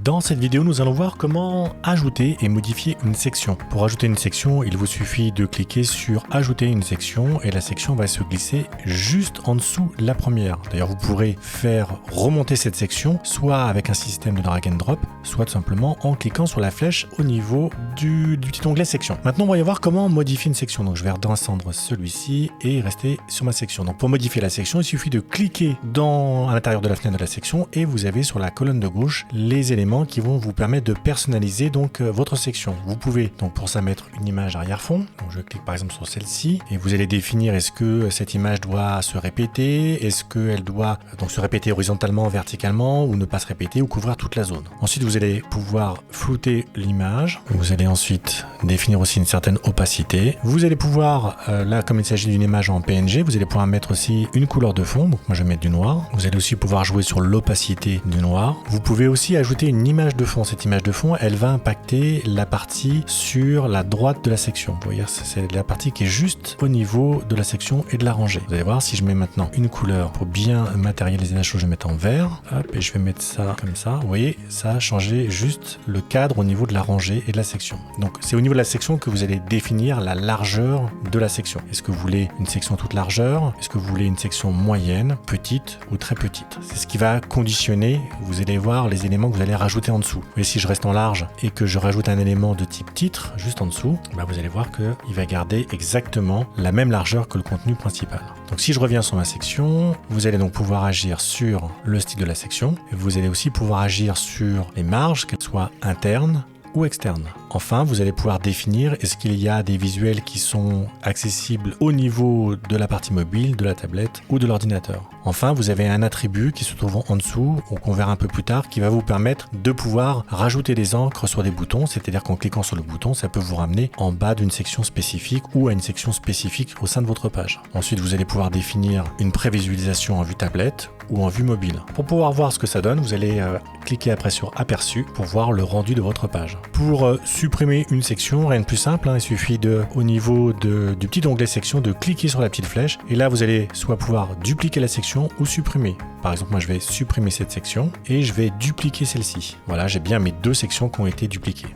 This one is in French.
Dans cette vidéo, nous allons voir comment ajouter et modifier une section. Pour ajouter une section, il vous suffit de cliquer sur ajouter une section et la section va se glisser juste en dessous de la première. D'ailleurs, vous pourrez faire remonter cette section soit avec un système de drag and drop, soit tout simplement en cliquant sur la flèche au niveau du petit onglet section. Maintenant, on va y voir comment modifier une section. Donc, je vais redescendre celui-ci et rester sur ma section. Donc, pour modifier la section, il suffit de cliquer à l'intérieur de la fenêtre de la section et vous avez sur la colonne de gauche les éléments qui vont vous permettre de personnaliser donc votre section. Vous pouvez donc pour ça mettre une image arrière-fond. Donc, je clique par exemple sur celle-ci et vous allez définir est-ce que cette image doit se répéter, est-ce qu'elle doit donc se répéter horizontalement, verticalement ou ne pas se répéter ou couvrir toute la zone. Ensuite, vous allez pouvoir flouter l'image. Vous allez ensuite définir aussi une certaine opacité. Vous allez pouvoir, là comme il s'agit d'une image en PNG, vous allez pouvoir mettre aussi une couleur de fond. Donc moi je vais mettre du noir. Vous allez aussi pouvoir jouer sur l'opacité du noir. Vous pouvez aussi ajouter une image de fond. Cette image de fond, elle va impacter la partie sur la droite de la section. Vous voyez, c'est la partie qui est juste au niveau de la section et de la rangée. Vous allez voir si je mets maintenant une couleur pour bien matérialiser la chose, je vais mettre en vert. Hop, et je vais mettre ça comme ça. Vous voyez, ça a changé juste le cadre au niveau de la rangée et de la section. Donc c'est au niveau de la section que vous allez définir la largeur de la section. Est-ce que vous voulez une section toute largeur? Est-ce que vous voulez une section moyenne, petite ou très petite? C'est ce qui va conditionner, vous allez voir les éléments que vous allez rajouter en dessous. Et si je reste en large et que je rajoute un élément de type titre juste en dessous, bah vous allez voir qu'il va garder exactement la même largeur que le contenu principal. Donc si je reviens sur ma section, vous allez donc pouvoir agir sur le style de la section. Et vous allez aussi pouvoir agir sur les marges, qu'elles soient internes ou externes. Enfin, vous allez pouvoir définir est-ce qu'il y a des visuels qui sont accessibles au niveau de la partie mobile, de la tablette ou de l'ordinateur. Enfin, vous avez un attribut qui se trouve en dessous, ou qu'on verra un peu plus tard, qui va vous permettre de pouvoir rajouter des encres sur des boutons, c'est-à-dire qu'en cliquant sur le bouton, ça peut vous ramener en bas d'une section spécifique ou à une section spécifique au sein de votre page. Ensuite, vous allez pouvoir définir une prévisualisation en vue tablette ou en vue mobile. Pour pouvoir voir ce que ça donne, vous allez cliquer après sur aperçu pour voir le rendu de votre page. Pour supprimer une section, rien de plus simple, il suffit au niveau du petit onglet section de cliquer sur la petite flèche et là vous allez soit pouvoir dupliquer la section ou supprimer. Par exemple, moi je vais supprimer cette section et je vais dupliquer celle-ci. Voilà, j'ai bien mes deux sections qui ont été dupliquées.